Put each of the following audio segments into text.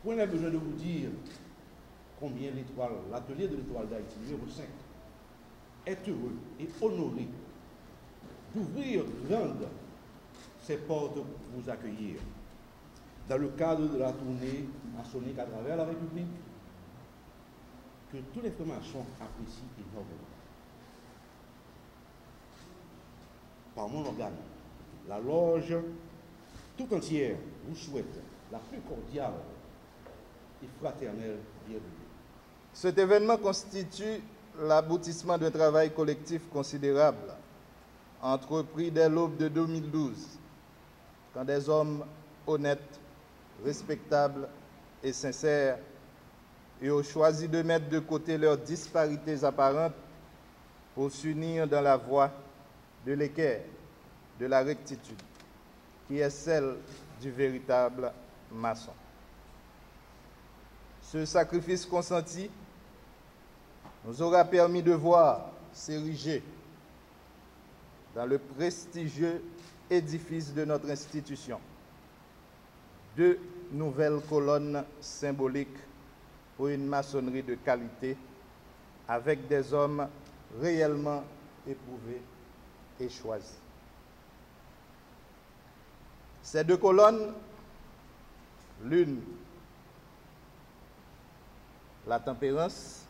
Point n'a besoin de vous dire combien l'atelier de l'Étoile d'Haïti, numéro 5, est heureux et honoré d'ouvrir grandes ses portes pour vous accueillir dans le cadre de la tournée maçonnique à travers la République que tous les francs-maçons apprécient énormément. Par mon organe, la loge tout entière vous souhaite la plus cordiale et fraternelle bienvenue. Cet événement constitue l'aboutissement d'un travail collectif considérable, entrepris dès l'aube de 2012, quand des hommes honnêtes, respectables et sincères ont choisi de mettre de côté leurs disparités apparentes pour s'unir dans la voie de l'équerre, de la rectitude, qui est celle du véritable maçon. Ce sacrifice consenti nous aura permis de voir s'ériger dans le prestigieux édifice de notre institution 2 nouvelles colonnes symboliques pour une maçonnerie de qualité avec des hommes réellement éprouvés et choisis. Ces 2 colonnes, l'une, la tempérance,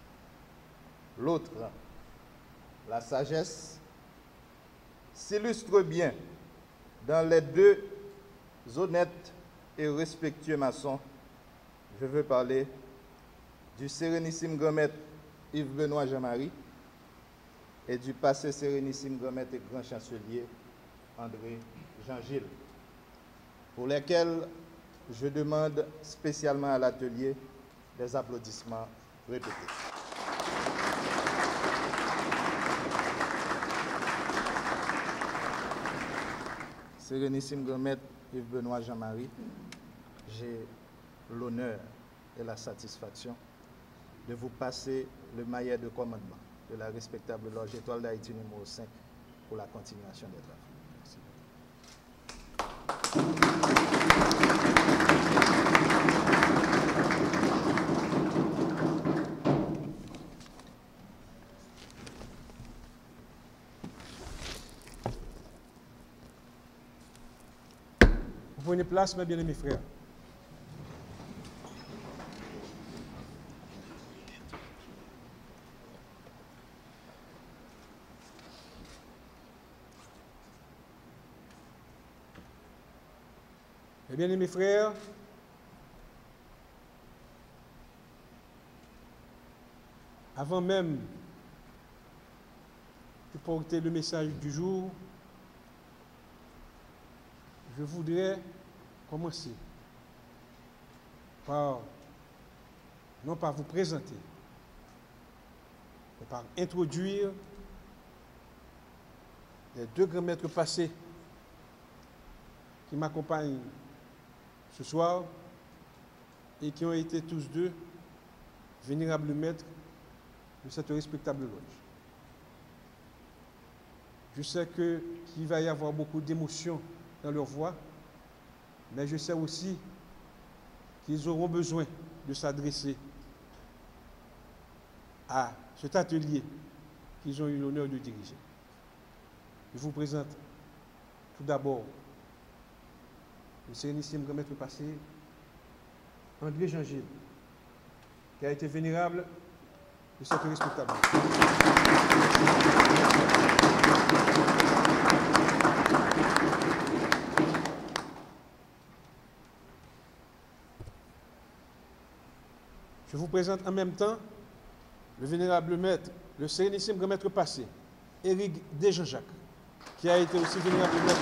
l'autre, la sagesse, s'illustrent bien dans les 2 honnêtes et respectueux maçons. Je veux parler du sérénissime grand maître Yves-Benoît Jean-Marie et du passé sérénissime grand maître et grand chancelier André Jean-Gilles, pour lesquels je demande spécialement à l'atelier des applaudissements répétés. Sérénissime grand maître Yves-Benoît Jean-Marie, j'ai l'honneur et la satisfaction de vous passer le maillet de commandement de la respectable loge Étoile d'Haïti numéro 5 pour la continuation des travaux. Merci. Vous prenez place, mes bien-aimés frères. Mes bien-aimés frères, avant même de porter le message du jour, je voudrais commencer par, non pas vous présenter, mais par introduire les 2 grands maîtres passés qui m'accompagnent ce soir et qui ont été tous 2 vénérables maîtres de cette respectable loge. Je sais qu'il va y avoir beaucoup d'émotions dans leur voix, mais je sais aussi qu'ils auront besoin de s'adresser à cet atelier qu'ils ont eu l'honneur de diriger. Je vous présente tout d'abord le sérénissime grand maître passé, André Jean-Gilles, qui a été vénérable de cette respectable. Je vous présente en même temps le vénérable maître, le sérénissime grand maître passé, Éric Desjean-Jacques, qui a été aussi vénérable maître.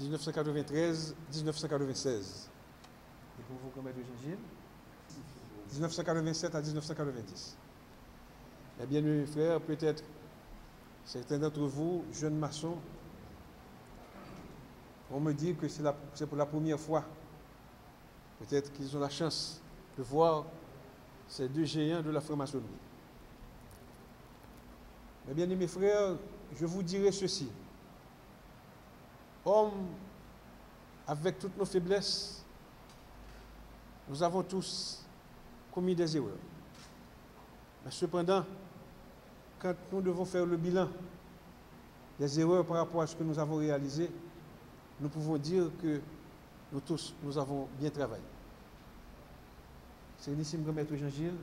1993-1996. Et pour vous, grand maître Jean-Gilles, 1987 à 1990. Eh bien, mes frères, peut-être certains d'entre vous, jeunes maçons, vont me dire que c'est pour la première fois. Peut-être qu'ils ont la chance de voir ces 2 géants de la franc-maçonnerie. Mais bien, mes frères, je vous dirai ceci. Hommes, avec toutes nos faiblesses, nous avons tous commis des erreurs. Mais cependant, quand nous devons faire le bilan des erreurs par rapport à ce que nous avons réalisé, nous pouvons dire que nous tous, nous avons bien travaillé. C'est Sérénissime Grand Maître Jean-Gilles,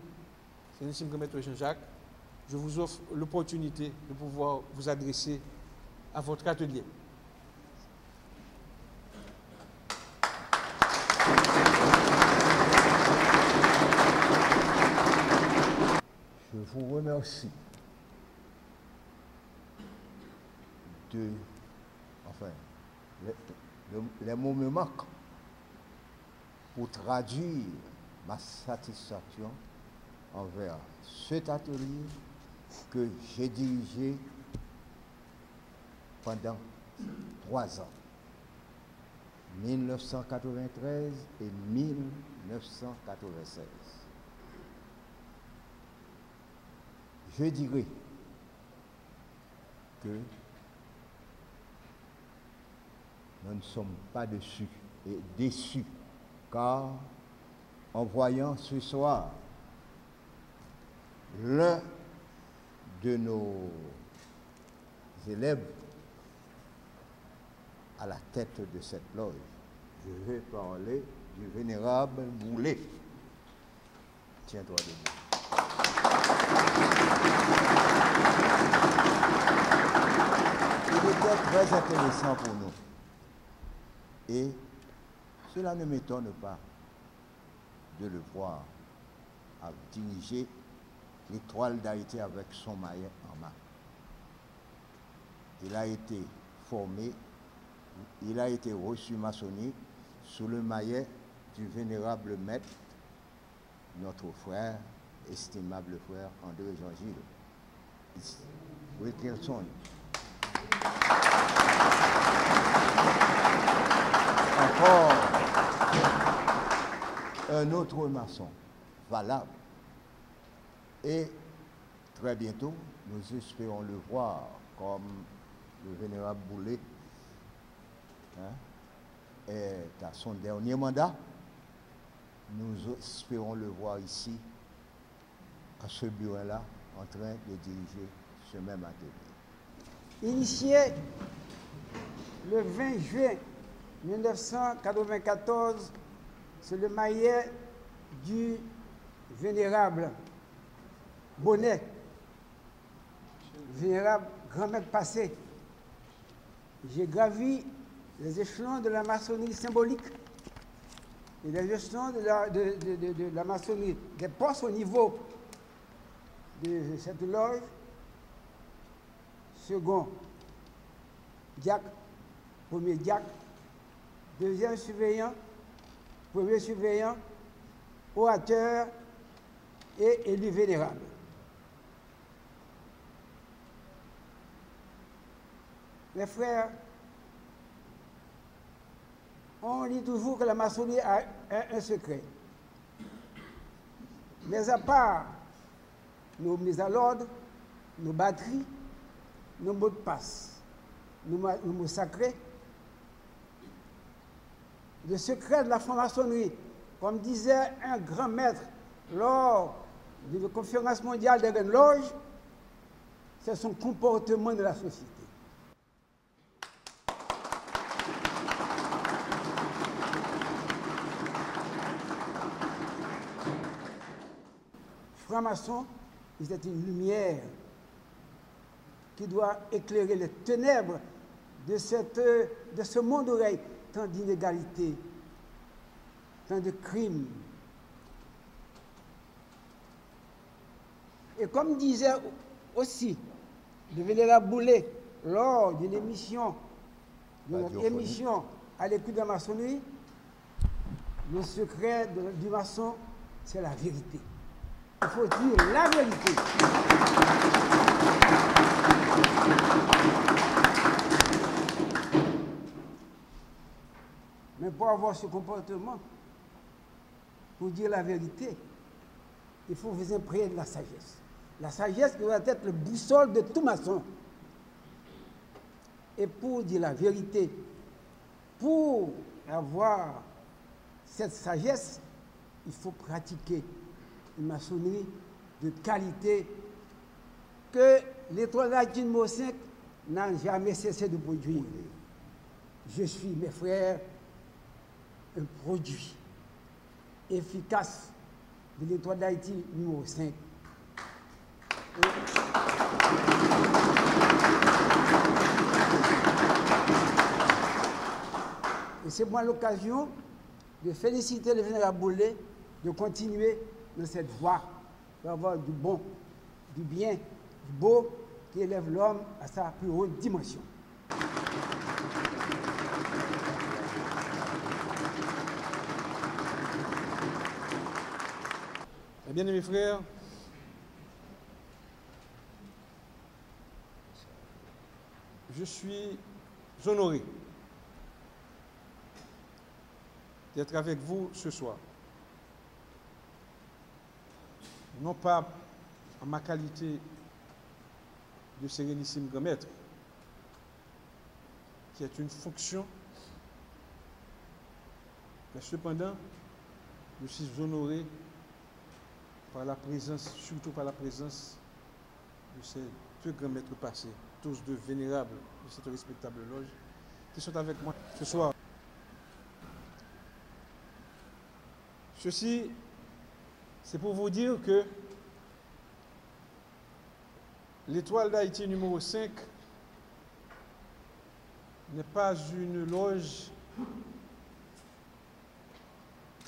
Sérénissime Grand Maître Jean-Jacques, je vous offre l'opportunité de pouvoir vous adresser à votre atelier. Je vous remercie de, les mots me manquent pour traduire ma satisfaction envers cet atelier que j'ai dirigé pendant 3 ans, 1993 et 1996. Je dirais que nous ne sommes pas déçus, car en voyant ce soir l'un de nos élèves à la tête de cette loge, je vais parler du vénérable Boulet. Tiens-toi debout. Il était très intéressant pour nous. Et cela ne m'étonne pas de le voir à diriger l'étoile d'Haïti avec son maillet en main. Il a été formé, il a été reçu maçonnique sous le maillet du vénérable maître, notre frère, estimable frère André Jean-Gilles Wilkinson. Encore un autre maçon valable. Et très bientôt, nous espérons le voir comme le vénérable Boulet est à son dernier mandat. Nous espérons le voir ici, à ce bureau-là, en train de diriger ce même atelier. Initié le 20 juin 1994, c'est le maillet du vénérable Bonnet, vénérable grand maître passé. J'ai gravi les échelons de la maçonnerie symbolique et les échelons de la maçonnerie, des postes au niveau de cette loge. Second diacre, premier diacre, deuxième surveillant, premier surveillant, orateur et élu vénérable. Mes frères, on dit toujours que la maçonnerie a un secret. Mais à part nos mises à l'ordre, nos batteries, nos mots de passe, nos mots sacrés, le secret de la franc-maçonnerie, comme disait un grand maître lors de la conférence mondiale des grandes loges, c'est son comportement de la société. Franc-maçon, c'est une lumière qui doit éclairer les ténèbres de ce monde oreille, tant d'inégalités, tant de crimes. Et comme disait aussi le vénérable Boulet lors de l'émission, de notre émission à l'écoute de la maçonnerie, le secret du maçon, c'est la vérité. Il faut dire la vérité. Mais pour avoir ce comportement, pour dire la vérité, il faut vous imprégner de la sagesse. La sagesse doit être le boussole de tout maçon. Et pour dire la vérité, pour avoir cette sagesse, il faut pratiquer une maçonnerie de qualité que l'Étoile d'Haïti numéro 5 n'a jamais cessé de produire. Je suis, mes frères, un produit efficace de l'Étoile d'Haïti numéro 5. Et c'est moi l'occasion de féliciter le vénérable Boulé de continuer dans cette voie, pour avoir du bon, du bien, du beau, qui élève l'homme à sa plus haute dimension. Eh bien, mes frères, je suis honoré d'être avec vous ce soir. Non pas en ma qualité de sérénissime grand maître, qui est une fonction, mais cependant, je suis honoré par la présence, surtout par la présence de ces deux grands maîtres passés, tous deux vénérables de cette respectable loge, qui sont avec moi ce soir. Ceci, c'est pour vous dire que l'Étoile d'Haïti numéro 5 n'est pas une loge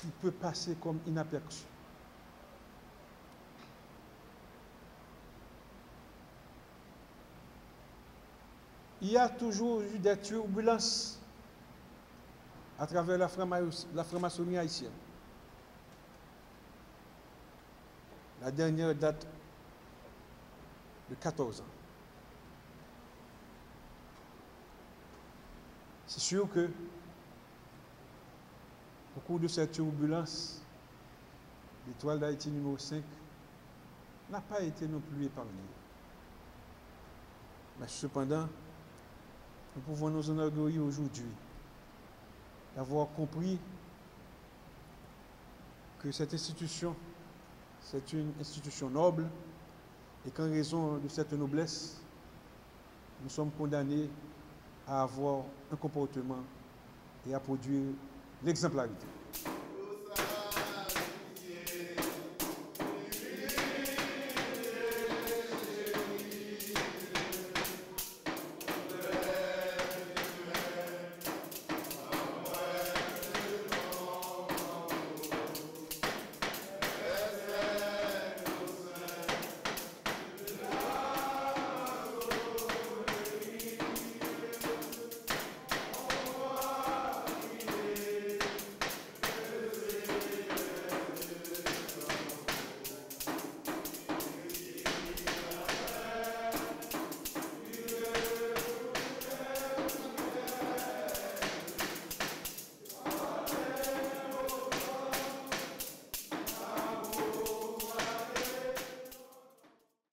qui peut passer comme inaperçue. Il y a toujours eu des turbulences à travers la franc-maçonnerie haïtienne. La dernière date de 14 ans. C'est sûr que, au cours de cette turbulence, l'Étoile d'Haïti numéro 5 n'a pas été non plus épargnée. Mais cependant, nous pouvons nous enorgueillir aujourd'hui d'avoir compris que cette institution, c'est une institution noble et qu'en raison de cette noblesse, nous sommes condamnés à avoir un comportement et à produire l'exemplarité.